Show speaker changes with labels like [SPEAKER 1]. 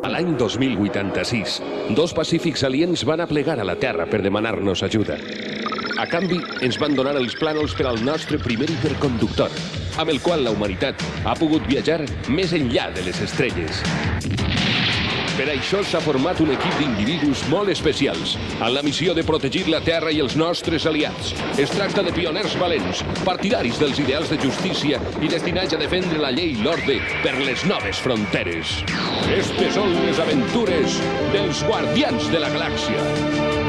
[SPEAKER 1] A l'any 2086, dos pacífics aliens van aplegar a la Terra per demanar-nos ajuda. A canvi, ens van donar els plànols per al nostre primer hiperconductor, amb el qual la humanitat ha pogut viatjar més enllà de les estrelles. Per això s'ha format un equip d'individus molt especials, amb la missió de protegir la Terra i els nostres aliats. Es tracta de pioners valents, partidaris dels ideals de justícia i destinats a defendre la llei i l'ordre per les noves fronteres. Estes són les aventures dels Guardians de la Galàxia.